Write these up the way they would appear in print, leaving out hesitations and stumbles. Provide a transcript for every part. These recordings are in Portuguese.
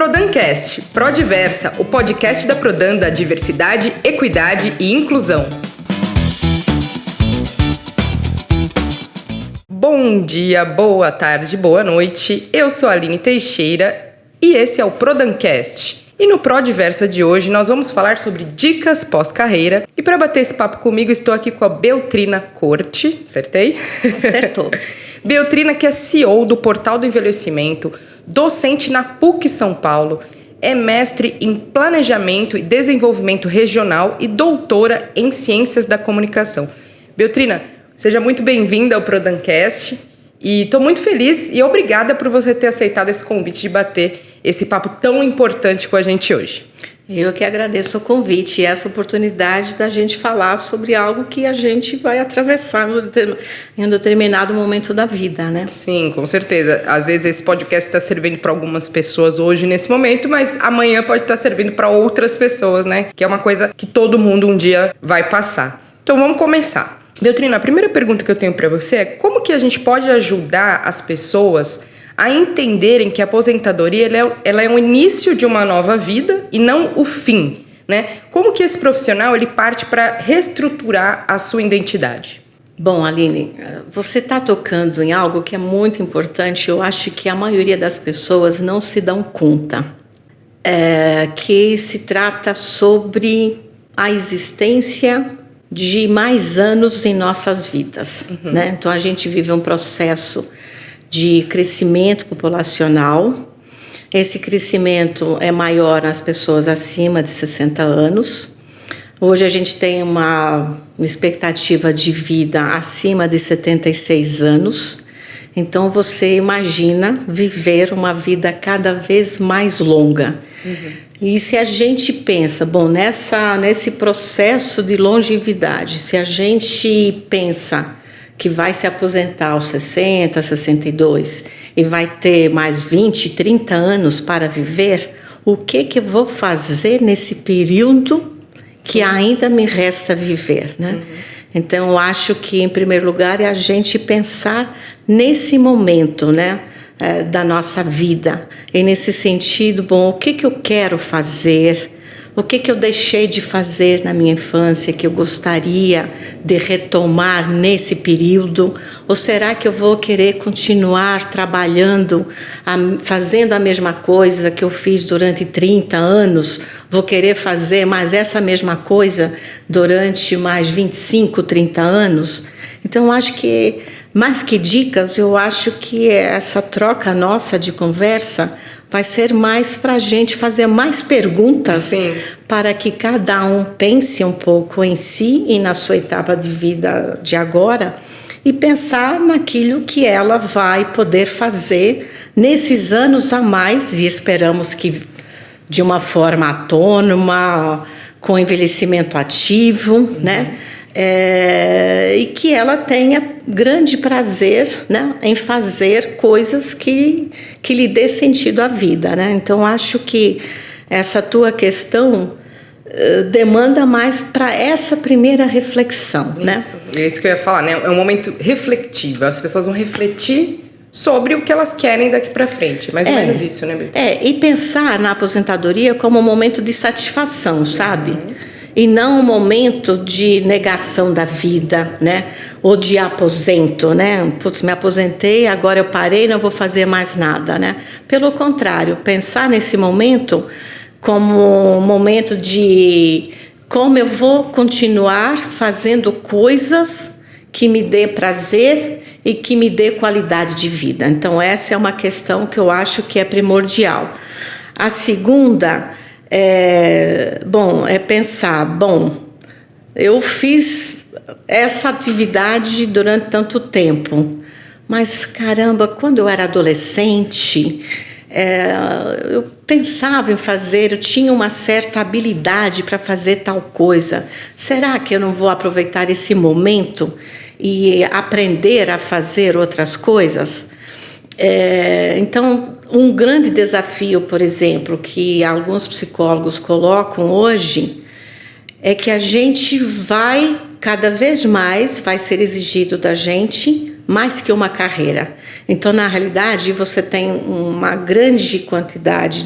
Prodancast, Prodiversa, o podcast da Prodan da diversidade, equidade e inclusão. Bom dia, boa tarde, boa noite. Eu sou a Aline Teixeira e esse é o Prodancast. E no Prodiversa de hoje nós vamos falar sobre dicas pós-carreira. E para bater esse papo comigo estou aqui com a Beltrina Corte, acertei? Acertou. Beltrina, que é CEO do Portal do Envelhecimento, docente na PUC São Paulo, é mestre em Planejamento e Desenvolvimento Regional e doutora em Ciências da Comunicação. Beltrina, seja muito bem-vinda ao Prodancast e estou muito feliz e obrigada por você ter aceitado esse convite de bater esse papo tão importante com a gente hoje. Eu que agradeço o convite e essa oportunidade da gente falar sobre algo que a gente vai atravessar em um determinado momento da vida, né? Sim, com certeza. Às vezes esse podcast está servindo para algumas pessoas hoje, nesse momento, mas amanhã pode estar servindo para outras pessoas, né? Que é uma coisa que todo mundo um dia vai passar. Então vamos começar. Beltrina, a primeira pergunta que eu tenho para você é como que a gente pode ajudar as pessoas a entenderem que a aposentadoria ela é o início de uma nova vida e não o fim, né? Como que esse profissional ele parte para reestruturar a sua identidade? Bom, Aline, você está tocando em algo que é muito importante. Eu acho que a maioria das pessoas não se dão conta. Que se trata sobre a existência de mais anos em nossas vidas, né? Então a gente vive um processo de crescimento populacional. Esse crescimento é maior nas pessoas acima de 60 anos. Hoje a gente tem uma expectativa de vida acima de 76 anos. Então você imagina viver uma vida cada vez mais longa. E se a gente pensa, bom, nesse processo de longevidade, se a gente pensa que vai se aposentar aos 60, 62 e vai ter mais 20, 30 anos para viver, o que eu vou fazer nesse período que ainda me resta viver, né? Então, eu acho que, em primeiro lugar, é a gente pensar nesse momento, né, da nossa vida. E nesse sentido, bom, o que eu quero fazer? O que eu deixei de fazer na minha infância que eu gostaria de retomar nesse período? Ou será que eu vou querer continuar trabalhando, fazendo a mesma coisa que eu fiz durante 30 anos? Vou querer fazer mais essa mesma coisa durante mais 25, 30 anos? Então, eu acho que, mais que dicas, eu acho que essa troca nossa de conversa vai ser mais para a gente fazer mais perguntas. Sim. Para que cada um pense um pouco em si e na sua etapa de vida de agora e pensar naquilo que ela vai poder fazer nesses anos a mais e esperamos que de uma forma autônoma, com envelhecimento ativo, né? E que ela tenha grande prazer, né, em fazer coisas que lhe dê sentido à vida, né? Então, acho que essa tua questão demanda mais para essa primeira reflexão, isso, né? É isso que eu ia falar, né? É um momento refletivo. As pessoas vão refletir sobre o que elas querem daqui para frente. Mais ou menos isso, né, Beto? E pensar na aposentadoria como um momento de satisfação, sabe? E não um momento de negação da vida, né? Ou de aposento, né? Putz, me aposentei, agora eu parei, não vou fazer mais nada, né? Pelo contrário, pensar nesse momento como um momento de como eu vou continuar fazendo coisas que me dê prazer e que me dê qualidade de vida. Então, essa é uma questão que eu acho que é primordial. A segunda é pensar, eu fiz essa atividade durante tanto tempo, mas caramba, quando eu era adolescente, eu pensava em fazer, eu tinha uma certa habilidade para fazer tal coisa. Será que eu não vou aproveitar esse momento e aprender a fazer outras coisas? Então, um grande desafio, por exemplo, que alguns psicólogos colocam hoje é que a gente cada vez mais vai ser exigido da gente mais que uma carreira. Então, na realidade, você tem uma grande quantidade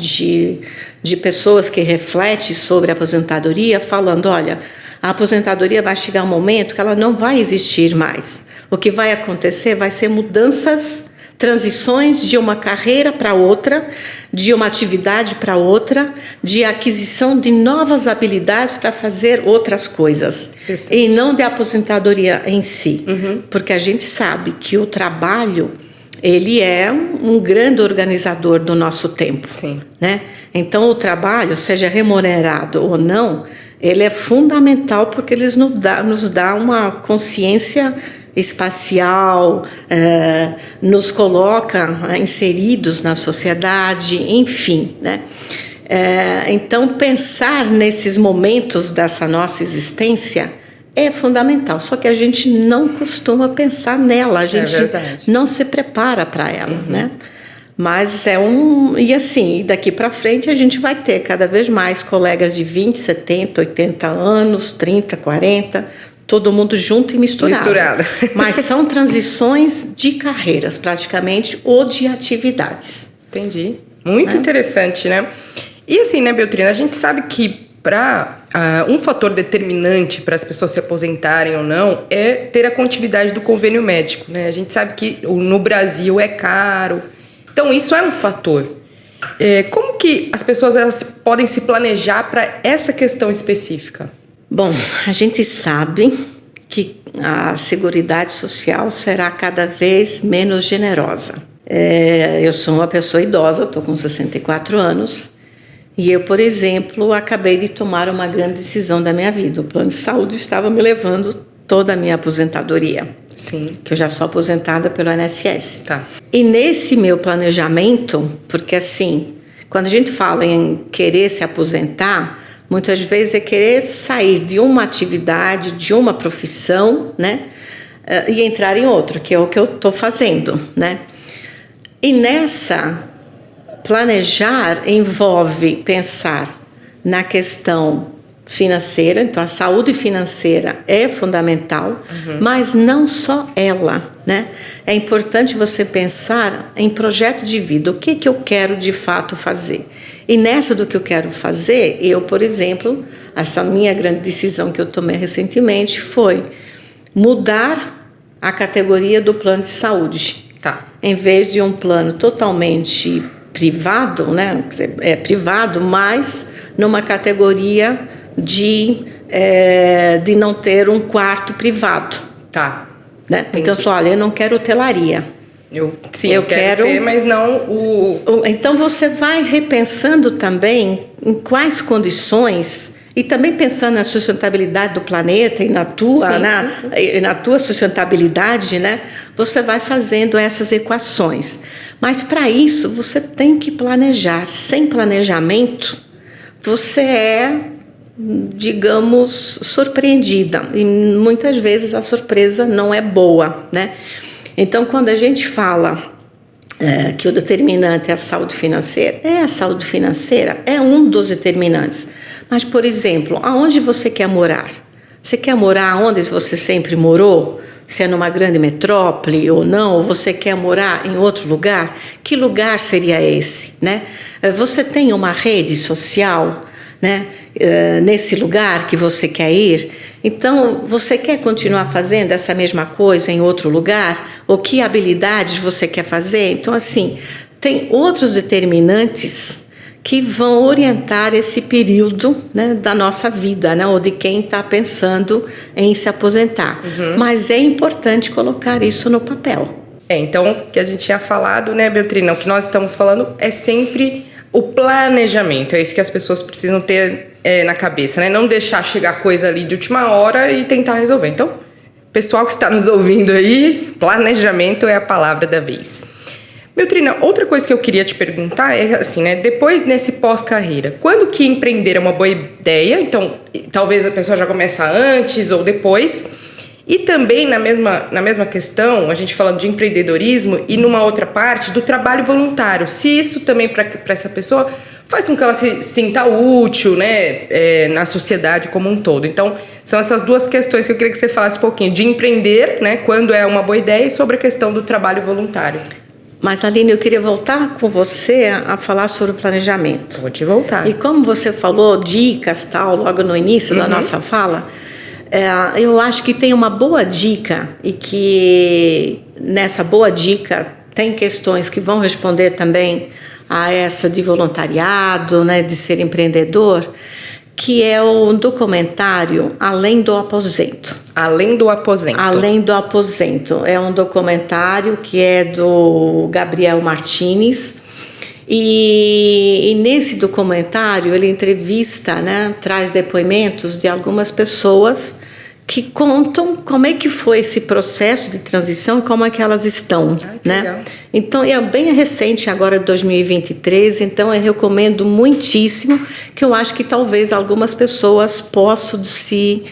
de pessoas que refletem sobre a aposentadoria, falando, olha, a aposentadoria vai chegar um momento que ela não vai existir mais. O que vai acontecer vai ser mudanças, transições de uma carreira para outra, de uma atividade para outra, de aquisição de novas habilidades para fazer outras coisas. E não de aposentadoria em si. Porque a gente sabe que o trabalho, ele é um grande organizador do nosso tempo. Sim. Né? Então, o trabalho, seja remunerado ou não, ele é fundamental porque ele nos dá uma consciência espacial, nos coloca inseridos na sociedade, enfim, né? Então, pensar nesses momentos dessa nossa existência é fundamental, só que a gente não costuma pensar nela, a gente não se prepara para ela, né? Mas e assim, daqui para frente a gente vai ter cada vez mais colegas de 20, 70, 80 anos, 30, 40, todo mundo junto e misturado. Mas são transições de carreiras, praticamente, ou de atividades. Entendi. Muito interessante, né? E assim, né, Beltrina, a gente sabe que um fator determinante para as pessoas se aposentarem ou não é ter a continuidade do convênio médico, né? A gente sabe que no Brasil é caro. Então, isso é um fator. Como que as pessoas elas podem se planejar para essa questão específica? Bom, a gente sabe que a Seguridade Social será cada vez menos generosa. Eu sou uma pessoa idosa, estou com 64 anos, e eu, por exemplo, acabei de tomar uma grande decisão da minha vida. O plano de saúde estava me levando toda a minha aposentadoria. Sim. Que eu já sou aposentada pelo INSS. Tá. E nesse meu planejamento, porque assim, quando a gente fala em querer se aposentar, muitas vezes é querer sair de uma atividade, de uma profissão, né? E entrar em outra, que é o que eu estou fazendo, né? E planejar envolve pensar na questão financeira, então a saúde financeira é fundamental, mas não só ela, né? É importante você pensar em projeto de vida, o que eu quero de fato fazer. E nessa do que eu quero fazer, eu, por exemplo, essa minha grande decisão que eu tomei recentemente foi mudar a categoria do plano de saúde. Tá. Em vez de um plano totalmente privado, né? É privado, mas numa categoria de não ter um quarto privado. Tá. Né? Então, eu falei, olha, eu não quero hotelaria. Eu quero ter, mas não Então, você vai repensando também em quais condições, e também pensando na sustentabilidade do planeta e na tua sustentabilidade, né? Você vai fazendo essas equações. Mas, para isso, você tem que planejar. Sem planejamento, você é, digamos, surpreendida. E muitas vezes a surpresa não é boa, né? Então, quando a gente fala que o determinante é a saúde financeira, a saúde financeira é um dos determinantes. Mas, por exemplo, aonde você quer morar? Você quer morar onde você sempre morou? Se é numa grande metrópole ou não? Ou você quer morar em outro lugar? Que lugar seria esse, né? Você tem uma rede social, né? Nesse lugar que você quer ir? Então, você quer continuar fazendo essa mesma coisa em outro lugar? Ou que habilidades você quer fazer? Então, assim, tem outros determinantes que vão orientar esse período, né, da nossa vida, né, ou de quem está pensando em se aposentar. Mas é importante colocar isso no papel. Então, o que a gente tinha falado, né, Beltrina, o que nós estamos falando é sempre o planejamento. É isso que as pessoas precisam ter na cabeça, né? Não deixar chegar coisa ali de última hora e tentar resolver. Então, pessoal que está nos ouvindo aí, planejamento é a palavra da vez. Beltrina, outra coisa que eu queria te perguntar é assim, né? Depois nesse pós-carreira, quando que empreender é uma boa ideia? Então, talvez a pessoa já começa antes ou depois. E também na mesma questão, a gente falando de empreendedorismo e numa outra parte do trabalho voluntário. Se isso também para essa pessoa faz com que ela se sinta útil, né, na sociedade como um todo. Então, são essas duas questões que eu queria que você falasse um pouquinho, de empreender, né, quando é uma boa ideia, e sobre a questão do trabalho voluntário. Mas, Aline, eu queria voltar com você a falar sobre o planejamento. Vou te voltar. E como você falou, dicas, tal, logo no início da nossa fala, eu acho que tem uma boa dica, e que nessa boa dica tem questões que vão responder também a essa de voluntariado, né, de ser empreendedor, que é o documentário Além do Aposento. Além do Aposento. Além do Aposento. É um documentário que é do Gabriel Martins. E nesse documentário ele entrevista, né, traz depoimentos de algumas pessoas que contam como é que foi esse processo de transição e como é que elas estão, né? Legal. Então, é bem recente, agora de 2023, então eu recomendo muitíssimo, que eu acho que talvez algumas pessoas possam se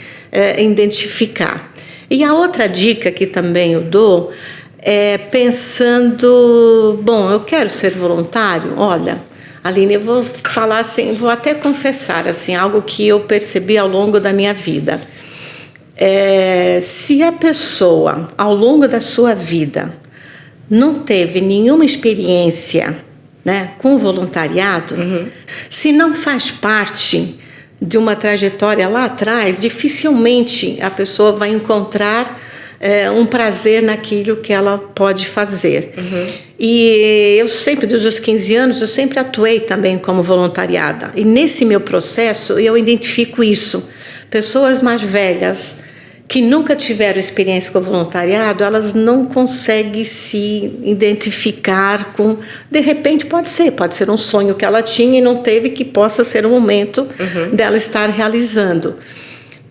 identificar. E a outra dica que também eu dou é pensando, bom, eu quero ser voluntário, olha, Aline, eu vou falar assim, vou até confessar assim, algo que eu percebi ao longo da minha vida. Se a pessoa, ao longo da sua vida, não teve nenhuma experiência, né, com voluntariado, se não faz parte de uma trajetória lá atrás, dificilmente a pessoa vai encontrar um prazer naquilo que ela pode fazer. E eu sempre, desde os 15 anos, eu sempre atuei também como voluntariada. E nesse meu processo, eu identifico isso. Pessoas mais velhas que nunca tiveram experiência com voluntariado, elas não conseguem se identificar com... De repente, pode ser um sonho que ela tinha e não teve, que possa ser o momento dela estar realizando.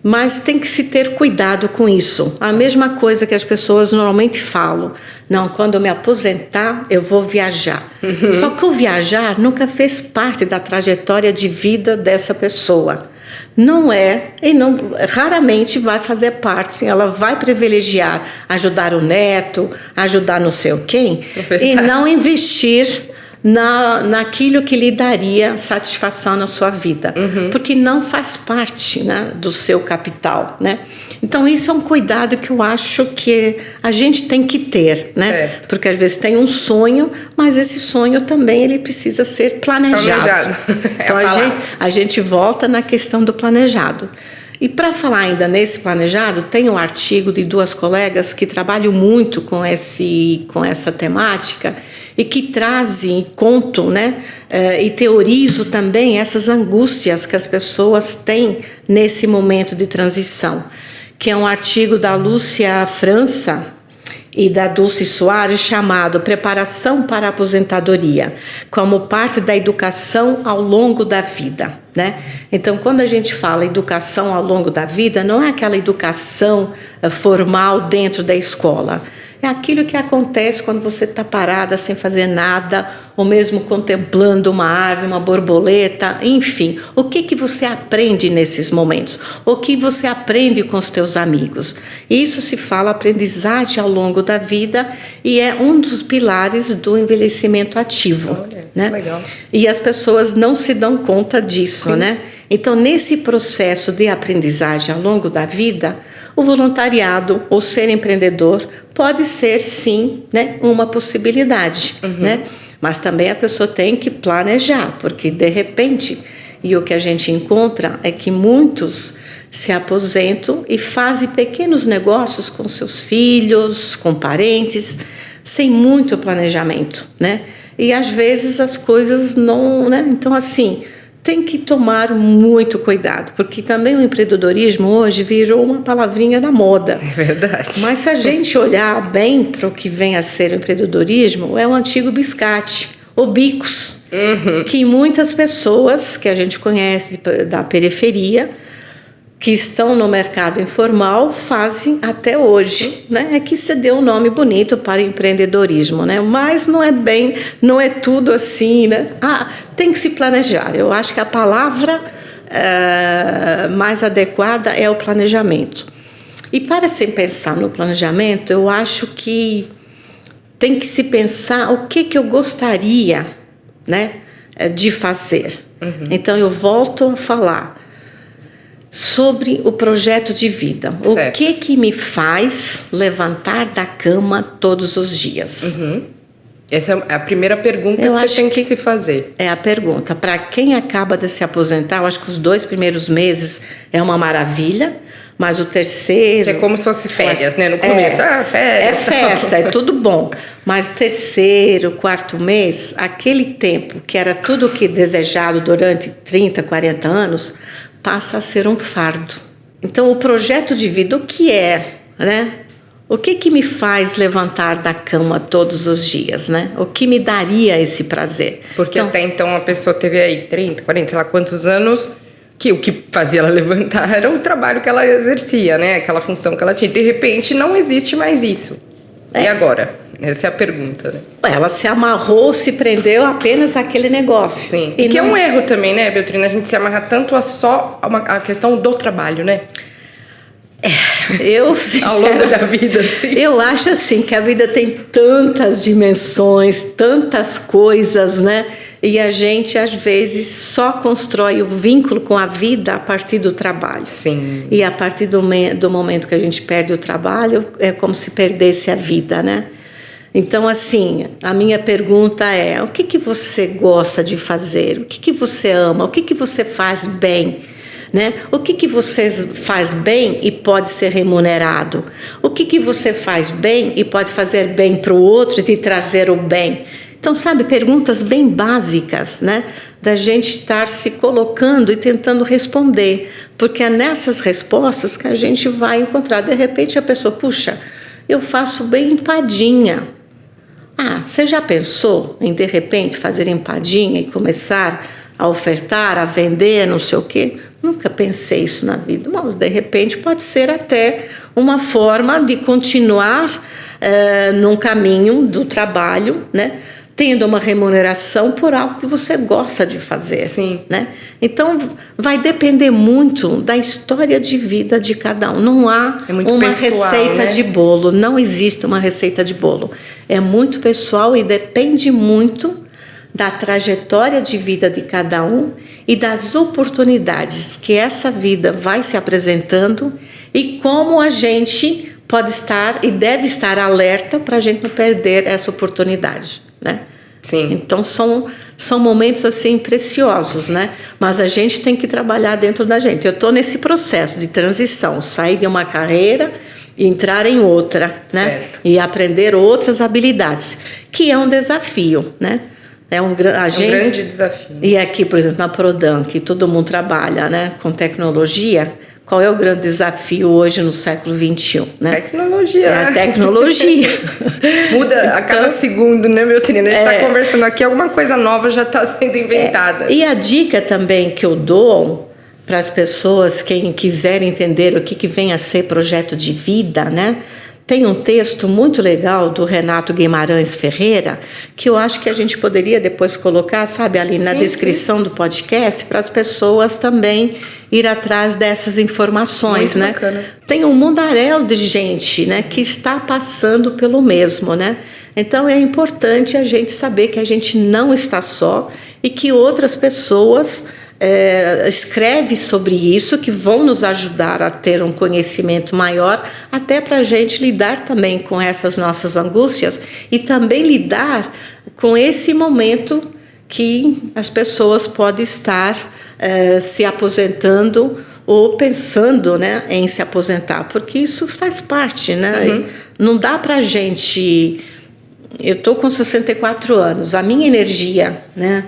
Mas tem que se ter cuidado com isso. A mesma coisa que as pessoas normalmente falam. Não, quando eu me aposentar, eu vou viajar. Só que o viajar nunca fez parte da trajetória de vida dessa pessoa. Não é, e não, raramente vai fazer parte. Ela vai privilegiar ajudar o neto, ajudar não sei o quem, e não investir naquilo que lhe daria satisfação na sua vida, porque não faz parte, né, do seu capital, né? Então isso é um cuidado que eu acho que a gente tem que ter, né? Certo. Porque às vezes tem um sonho, mas esse sonho também ele precisa ser planejado. Então a gente volta na questão do planejado. E para falar ainda nesse planejado, tem um artigo de duas colegas que trabalham muito com essa temática e que trazem e contam, né, e teorizam também essas angústias que as pessoas têm nesse momento de transição, que é um artigo da Lúcia França e da Dulce Soares chamado Preparação para a Aposentadoria, como parte da educação ao longo da vida, né? Então, quando a gente fala educação ao longo da vida, não é aquela educação formal dentro da escola. É aquilo que acontece quando você está parada sem fazer nada, ou mesmo contemplando uma árvore, uma borboleta, enfim. O que você aprende nesses momentos? O que você aprende com os teus amigos? Isso se fala aprendizagem ao longo da vida e é um dos pilares do envelhecimento ativo. Olha, né? Legal. E as pessoas não se dão conta disso, Sim. né? Então, nesse processo de aprendizagem ao longo da vida, o voluntariado ou ser empreendedor pode ser, sim, né, uma possibilidade, né? Mas também a pessoa tem que planejar, porque, de repente, e o que a gente encontra é que muitos se aposentam e fazem pequenos negócios com seus filhos, com parentes, sem muito planejamento, né? E, às vezes, as coisas não... né? Então, assim... tem que tomar muito cuidado, porque também o empreendedorismo hoje virou uma palavrinha da moda. É verdade. Mas se a gente olhar bem para o que vem a ser o empreendedorismo, é o antigo biscate, ou bicos, que muitas pessoas que a gente conhece da periferia, que estão no mercado informal, fazem até hoje, né? É que se deu um nome bonito para empreendedorismo, né? Mas não é tudo assim, né? Tem que se planejar. Eu acho que a palavra mais adequada é o planejamento. E para se pensar no planejamento, eu acho que tem que se pensar o que eu gostaria, né, de fazer. Então eu volto a falar sobre o projeto de vida. Certo. O que me faz levantar da cama todos os dias? Essa é a primeira pergunta que você tem que se fazer. É a pergunta. Para quem acaba de se aposentar, eu acho que os 2 primeiros meses é uma maravilha, mas o terceiro... Que é como se fosse férias, né? No começo, férias. É festa, é tudo bom. Mas o terceiro, 4º mês, aquele tempo que era tudo o que desejado durante 30, 40 anos, passa a ser um fardo. Então, o projeto de vida, o que é, né? O que me faz levantar da cama todos os dias, né? O que me daria esse prazer? Porque até então a pessoa teve aí 30, 40, sei lá quantos anos, que o que fazia ela levantar era o trabalho que ela exercia, né? Aquela função que ela tinha. De repente não existe mais isso. E agora? Essa é a pergunta, né? Ela se amarrou, se prendeu apenas àquele negócio. Sim. E que é um erro também, né, Beltrina? A gente se amarra tanto a questão do trabalho, né? Eu, ao longo da vida, sim. Eu acho assim que a vida tem tantas dimensões, tantas coisas, né? E a gente às vezes só constrói o vínculo com a vida a partir do trabalho. Sim. E a partir do momento que a gente perde o trabalho, é como se perdesse a vida, né? Então, assim, a minha pergunta é: o que você gosta de fazer? O que você ama? O que você faz bem? Né? O que você faz bem e pode ser remunerado? O que você faz bem e pode fazer bem para o outro e te trazer o bem? Então, sabe, perguntas bem básicas, né? Da gente estar se colocando e tentando responder. Porque é nessas respostas que a gente vai encontrar. De repente a pessoa, puxa, eu faço bem empadinha. Você já pensou em, de repente, fazer empadinha e começar a ofertar, a vender, não sei o quê? Nunca pensei isso na vida. Mas, de repente, pode ser até uma forma de continuar num caminho do trabalho, né? Tendo uma remuneração por algo que você gosta de fazer. Sim. Né? Então, vai depender muito da história de vida de cada um. Não há uma receita, né, de bolo. Não existe uma receita de bolo. É muito pessoal e depende muito da trajetória de vida de cada um e das oportunidades que essa vida vai se apresentando e como a gente pode estar e deve estar alerta para a gente não perder essa oportunidade, né? Sim. Então são momentos assim preciosos, né? Mas a gente tem que trabalhar dentro da gente. Eu estou nesse processo de transição, sair de uma carreira e entrar em outra, né? Certo. E aprender outras habilidades, que é um desafio, né? É um grande desafio. E aqui, por exemplo, na Prodan, que todo mundo trabalha, né, com tecnologia, qual é o grande desafio hoje no século XXI? Né? Tecnologia. É a tecnologia. Muda a cada segundo, né, Beltrina? A gente está conversando aqui, alguma coisa nova já está sendo inventada. E a dica também que eu dou para as pessoas, quem quiser entender o que vem a ser projeto de vida, né? Tem um texto muito legal do Renato Guimarães Ferreira, que eu acho que a gente poderia depois colocar, sabe, ali na descrição do podcast, para as pessoas também ir atrás dessas informações, muito, né? Bacana. Tem um mundaréu de gente, né, que está passando pelo mesmo, né? Então é importante a gente saber que a gente não está só e que outras pessoas escreve sobre isso, que vão nos ajudar a ter um conhecimento maior, até para a gente lidar também com essas nossas angústias e também lidar com esse momento que as pessoas podem estar se aposentando ou pensando, né, em se aposentar, porque isso faz parte, né? Uhum. Não dá para a gente... Eu estou com 64 anos, a minha energia, né,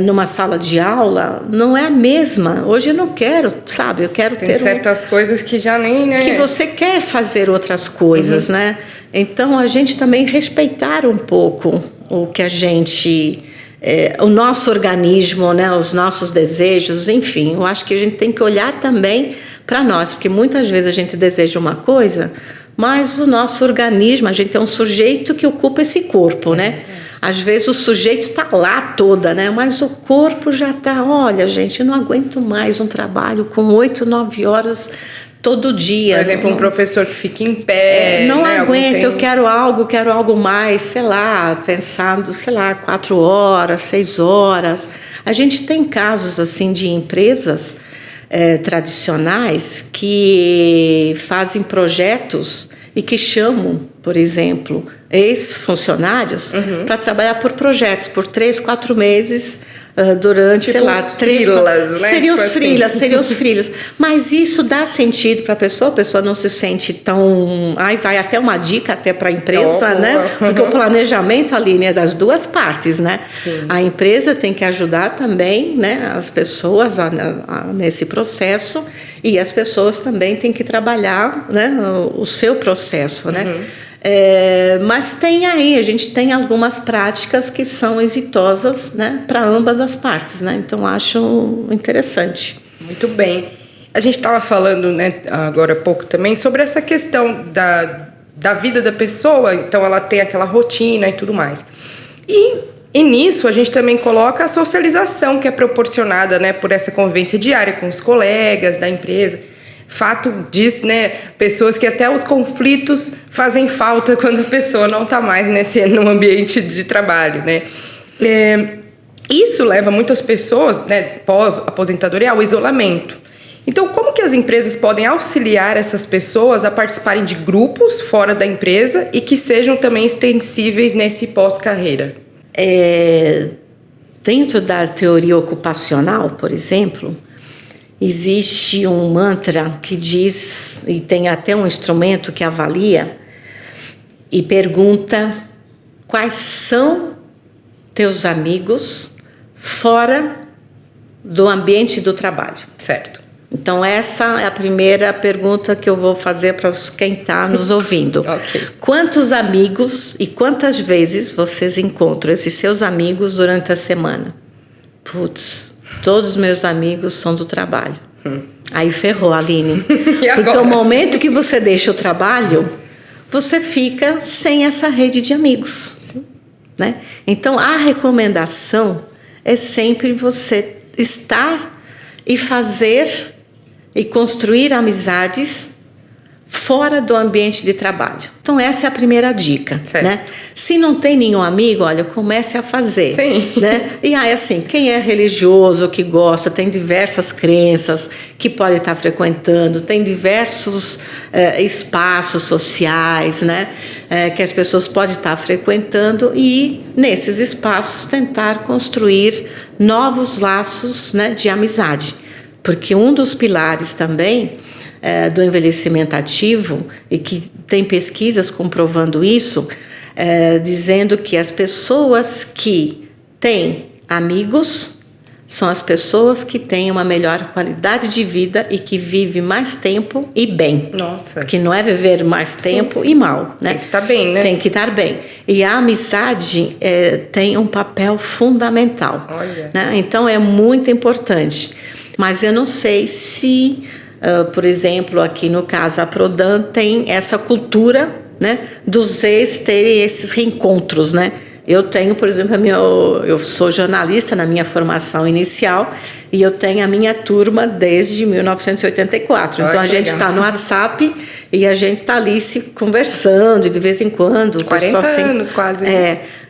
numa sala de aula não é a mesma. Hoje eu não quero, sabe? Eu quero ter certas coisas que já nem, né? Que você quer fazer outras coisas, uhum, né? Então a gente também respeitar um pouco o que a gente, o nosso organismo, né? Os nossos desejos, enfim. Eu acho que a gente tem que olhar também para nós, porque muitas vezes a gente deseja uma coisa, mas o nosso organismo, a gente é um sujeito que ocupa esse corpo, né? Às vezes o sujeito está lá toda, né? Mas o corpo já está, olha, gente, eu não aguento mais um trabalho com 8, 9 horas todo dia. Por exemplo, um professor que fica em pé. Não né? aguento, eu quero algo mais, sei lá, pensando, sei lá, 4 horas, 6 horas. A gente tem casos assim de empresas tradicionais que fazem projetos e que chamam, por exemplo, ex-funcionários para trabalhar por projetos, por 3, 4 meses, durante, tipo, sei lá, 3, 4... né? Seriam tipo os freelas, seriam os freelas. Mas isso dá sentido para a pessoa não se sente tão... Ai, vai até uma dica até para a empresa, né? Porque o planejamento ali, né, das duas partes, né? Sim. A empresa tem que ajudar também, né, as pessoas nesse processo, e as pessoas também têm que trabalhar, né, o seu processo, né? Mas a gente tem algumas práticas que são exitosas, né, para ambas as partes, né? Então acho interessante. Muito bem. A gente estava falando, né, agora há pouco também sobre essa questão da vida da pessoa, então ela tem aquela rotina e tudo mais. E nisso a gente também coloca a socialização que é proporcionada, né, por essa convivência diária com os colegas da empresa. Fato diz, né, pessoas que até os conflitos fazem falta quando a pessoa não está mais no ambiente de trabalho, né? Isso leva muitas pessoas, né, pós-aposentadoria, ao isolamento. Então, como que as empresas podem auxiliar essas pessoas a participarem de grupos fora da empresa e que sejam também extensíveis nesse pós-carreira? Dentro da teoria ocupacional, por exemplo, existe um mantra que diz, e tem até um instrumento que avalia e pergunta: quais são teus amigos fora do ambiente do trabalho? Certo. Então essa é a primeira pergunta que eu vou fazer para quem está nos ouvindo. Okay. Quantos amigos e quantas vezes vocês encontram esses seus amigos durante a semana? Putz, todos os meus amigos são do trabalho. Aí ferrou, Aline. Porque o momento que você deixa o trabalho, você fica sem essa rede de amigos. Sim. Né? Então, a recomendação é sempre você estar e fazer e construir amizades fora do ambiente de trabalho. Então, essa é a primeira dica. Né? Se não tem nenhum amigo, olha, comece a fazer. Sim. Né? E aí, assim, quem é religioso, que gosta, tem diversas crenças que pode estar frequentando, tem diversos espaços sociais, né? Que as pessoas podem estar frequentando, e nesses espaços tentar construir novos laços, né, de amizade. Porque um dos pilares também do envelhecimento ativo, e que tem pesquisas comprovando isso, dizendo que as pessoas que têm amigos são as pessoas que têm uma melhor qualidade de vida e que vivem mais tempo e bem. Nossa. Que não é viver mais tempo, sim, e mal, né? Tem que estar bem, né? Tem que estar bem. E a amizade tem um papel fundamental. Olha. Né? Então é muito importante. Mas eu não sei se, por exemplo, aqui no caso a Prodan tem essa cultura, né, dos ex terem esses reencontros, né? Eu tenho, por exemplo, eu sou jornalista na minha formação inicial, e eu tenho a minha turma desde 1984. Então a gente está no WhatsApp e a gente está ali se conversando de vez em quando. 40 anos quase.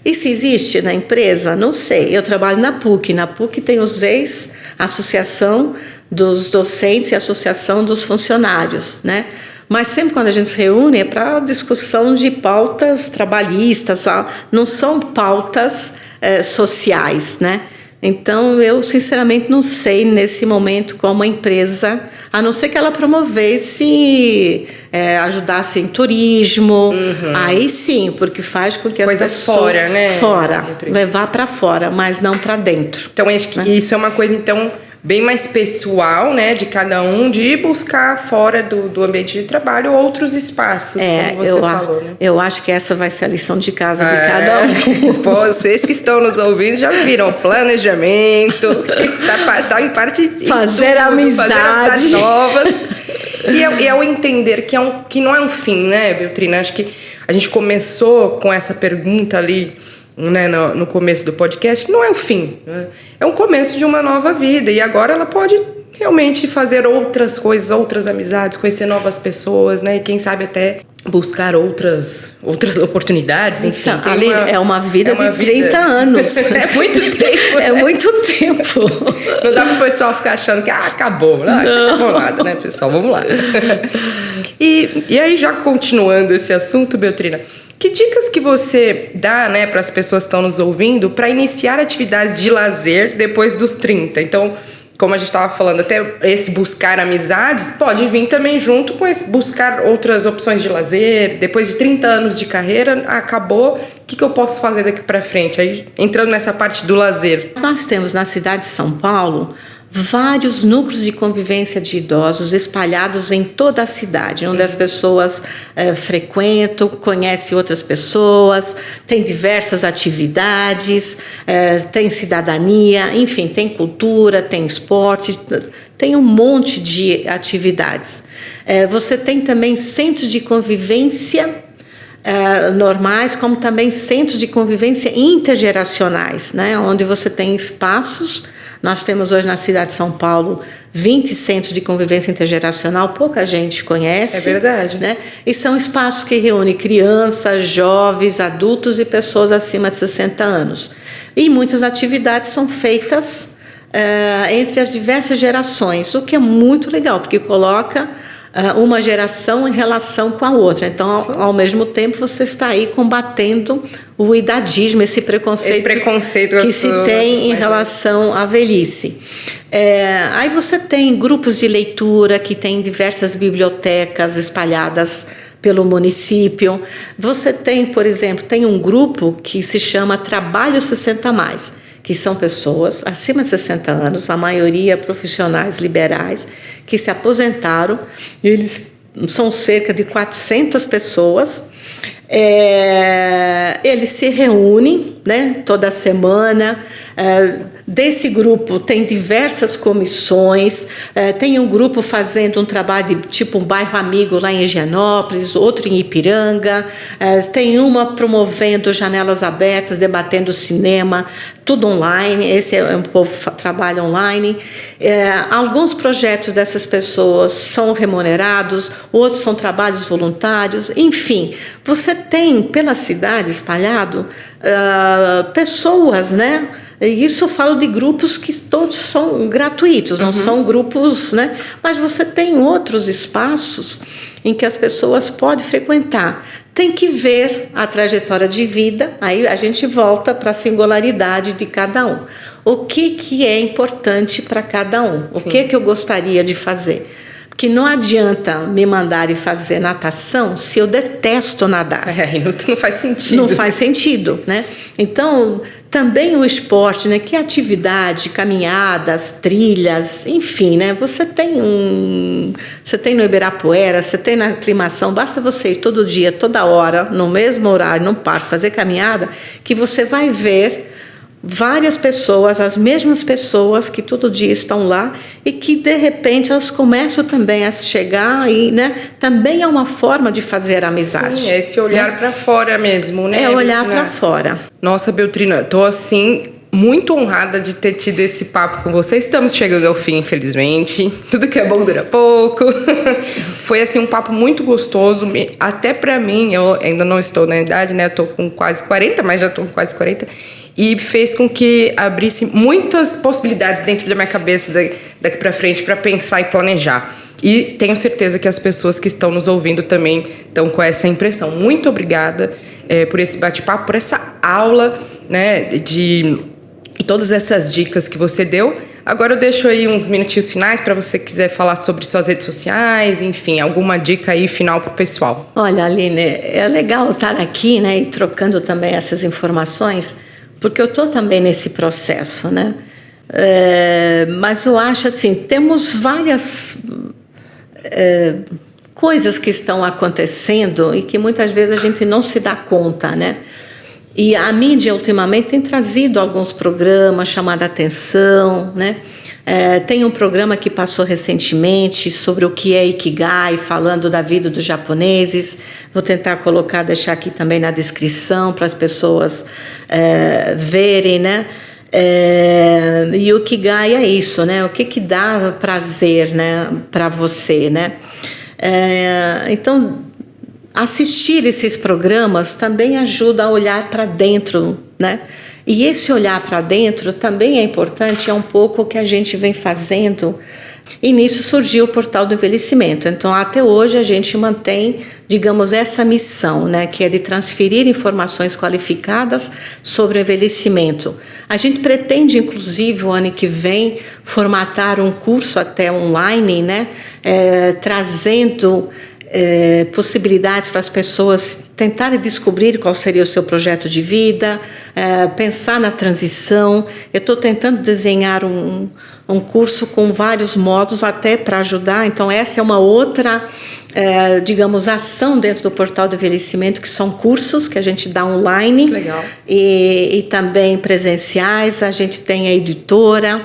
E se existe na empresa? Não sei. Eu trabalho na PUC. Na PUC tem os ex, Associação dos Docentes e Associação dos Funcionários, né? Mas sempre quando a gente se reúne é para discussão de pautas trabalhistas, não são pautas sociais, né? Então, eu sinceramente não sei nesse momento como a empresa, a não ser que ela promovesse, ajudasse em turismo, aí sim, porque faz com que as pessoas... Coisa fora, né? Fora, levar para fora, mas não para dentro. Então, acho que isso é uma coisa, então, bem mais pessoal, né, de cada um, de buscar fora do ambiente de trabalho outros espaços, como você falou, né? Eu acho que essa vai ser a lição de casa de cada um. Vocês que estão nos ouvindo já viram planejamento, tá em parte... Fazer amizades novas. E é o entender que não é um fim, né, Beltrina? Acho que a gente começou com essa pergunta ali, né, no começo do podcast, que não é o fim, né? É um começo de uma nova vida, e agora ela pode realmente fazer outras coisas, outras amizades, conhecer novas pessoas, né, e quem sabe até buscar outras oportunidades, enfim. Então, ali é uma vida de 30 anos. É muito tempo. É muito tempo. Não dá para o pessoal ficar achando que acabou. Não acabou nada, né, pessoal? Vamos lá. E aí, já continuando esse assunto, Beltrina, que dicas que você dá, né, para as pessoas que estão nos ouvindo para iniciar atividades de lazer depois dos 30? Então, como a gente estava falando, até esse buscar amizades pode vir também junto com esse buscar outras opções de lazer. Depois de 30 anos de carreira, acabou, o que eu posso fazer daqui para frente? Aí, entrando nessa parte do lazer. Nós temos na cidade de São Paulo vários núcleos de convivência de idosos espalhados em toda a cidade, onde as pessoas frequentam, conhecem outras pessoas, tem diversas atividades, tem cidadania, enfim, tem cultura, tem esporte, tem um monte de atividades. Você tem também centros de convivência normais, como também centros de convivência intergeracionais, né, onde você tem espaços. Nós temos hoje na cidade de São Paulo 20 centros de convivência intergeracional, pouca gente conhece. É verdade. Né? E são espaços que reúnem crianças, jovens, adultos e pessoas acima de 60 anos. E muitas atividades são feitas entre as diversas gerações, o que é muito legal, porque coloca uma geração em relação com a outra. Então, ao mesmo tempo, você está aí combatendo o idadismo, esse preconceito que se tem em relação à velhice. Aí você tem grupos de leitura que tem diversas bibliotecas espalhadas pelo município. Você tem, por exemplo, tem um grupo que se chama Trabalho 60+, que são pessoas acima de 60 anos, a maioria profissionais liberais, que se aposentaram. Eles são cerca de 400 pessoas. Eles se reúnem, né, toda semana. Desse grupo tem diversas comissões, tem um grupo fazendo um trabalho de tipo um bairro amigo lá em Higienópolis, outro em Ipiranga, tem uma promovendo janelas abertas, debatendo cinema, tudo online. Esse é um povo trabalha online. Alguns projetos dessas pessoas são remunerados, outros são trabalhos voluntários, enfim, você tem pela cidade espalhado pessoas, né? E isso eu falo de grupos que todos são gratuitos, não são grupos, né? Mas você tem outros espaços em que as pessoas podem frequentar. Tem que ver a trajetória de vida, aí a gente volta para a singularidade de cada um. O que é importante para cada um? O que eu gostaria de fazer? Porque não adianta me mandarem fazer natação se eu detesto nadar. Não faz sentido. Não faz sentido, né? Então, também o esporte, né? Que é atividade, caminhadas, trilhas, enfim, né? Você tem no Ibirapuera, você tem na Aclimação, basta você ir todo dia, toda hora, no mesmo horário, no parque, fazer caminhada, que você vai ver várias pessoas, as mesmas pessoas que todo dia estão lá e que, de repente, elas começam também a chegar e, né, também é uma forma de fazer amizade. Sim, é esse olhar para fora mesmo, né? É olhar para fora. Nossa, Beltrina, tô assim muito honrada de ter tido esse papo com você. Estamos chegando ao fim, infelizmente. Tudo que é bom dura pouco. Foi assim um papo muito gostoso, até para mim. Eu ainda não estou na idade, né? Eu tô com quase 40, mas já tô com quase 40. E fez com que abrisse muitas possibilidades dentro da minha cabeça daqui para frente para pensar e planejar. E tenho certeza que as pessoas que estão nos ouvindo também estão com essa impressão. Muito obrigada por esse bate-papo, por essa aula, né, e todas essas dicas que você deu. Agora eu deixo aí uns minutinhos finais para você quiser falar sobre suas redes sociais, enfim, alguma dica aí final para o pessoal. Olha, Aline, é legal estar aqui, né, e trocando também essas informações, porque eu estou também nesse processo, né? Mas eu acho assim, temos várias coisas que estão acontecendo e que muitas vezes a gente não se dá conta, né? E a mídia ultimamente tem trazido alguns programas chamando a atenção, né? Tem um programa que passou recentemente sobre o que é Ikigai, falando da vida dos japoneses. Vou tentar deixar aqui também na descrição para as pessoas verem, né? E o Ikigai é isso, né? O que dá prazer, né, para você, né? Então, assistir esses programas também ajuda a olhar para dentro, né? E esse olhar para dentro também é importante, é um pouco o que a gente vem fazendo. E nisso surgiu o Portal do Envelhecimento. Então, até hoje, a gente mantém, digamos, essa missão, né, que é de transferir informações qualificadas sobre o envelhecimento. A gente pretende, inclusive, o ano que vem, formatar um curso até online, né, trazendo possibilidades para as pessoas tentarem descobrir qual seria o seu projeto de vida, pensar na transição. Eu estou tentando desenhar um curso com vários modos até para ajudar. Então, essa é uma outra, digamos, ação dentro do Portal do Envelhecimento, que são cursos que a gente dá online. Legal. E também presenciais. A gente tem a editora,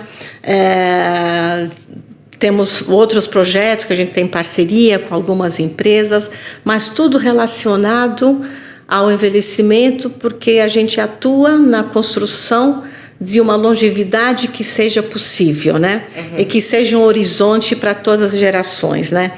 temos outros projetos que a gente tem parceria com algumas empresas, mas tudo relacionado ao envelhecimento, porque a gente atua na construção de uma longevidade que seja possível, né? E que seja um horizonte para todas as gerações, né?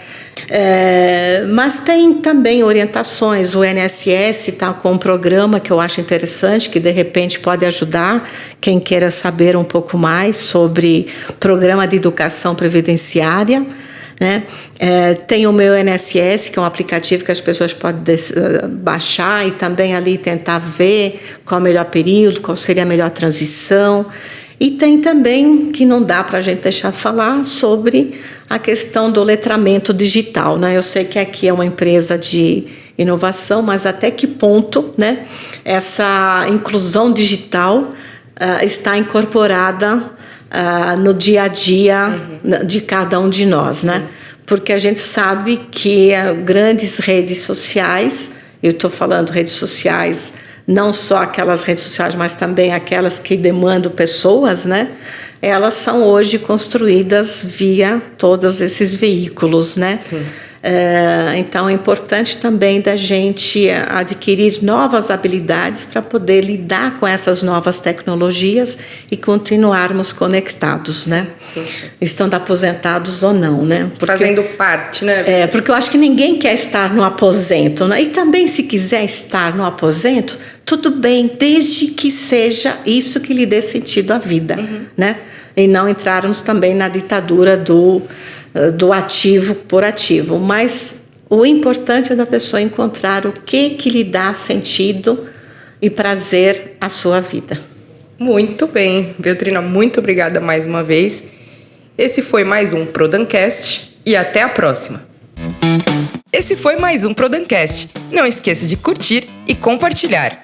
Mas tem também orientações. O INSS está com um programa que eu acho interessante, que de repente pode ajudar quem queira saber um pouco mais sobre programa de educação previdenciária, né? Tem o meu INSS, que é um aplicativo que as pessoas podem baixar e também ali tentar ver qual é o melhor período, qual seria a melhor transição. E tem também, que não dá para a gente deixar falar, sobre a questão do letramento digital, né? Eu sei que aqui é uma empresa de inovação, mas até que ponto, né, essa inclusão digital está incorporada no dia a dia de cada um de nós, né? Porque a gente sabe que grandes redes sociais, eu estou falando redes sociais, não só aquelas redes sociais, mas também aquelas que demandam pessoas, né? Elas são hoje construídas via todos esses veículos, né? Sim. Então, é importante também da gente adquirir novas habilidades para poder lidar com essas novas tecnologias e continuarmos conectados, né? Sim. Estando aposentados ou não, né? Fazendo parte, né? Porque eu acho que ninguém quer estar no aposento, né? E também, se quiser estar no aposento, tudo bem, desde que seja isso que lhe dê sentido à vida, né? E não entrarmos também na ditadura do ativo por ativo. Mas o importante é da pessoa encontrar o que lhe dá sentido e prazer à sua vida. Muito bem, Beltrina, muito obrigada mais uma vez. Esse foi mais um Prodancast e até a próxima. Esse foi mais um Prodancast. Não esqueça de curtir e compartilhar.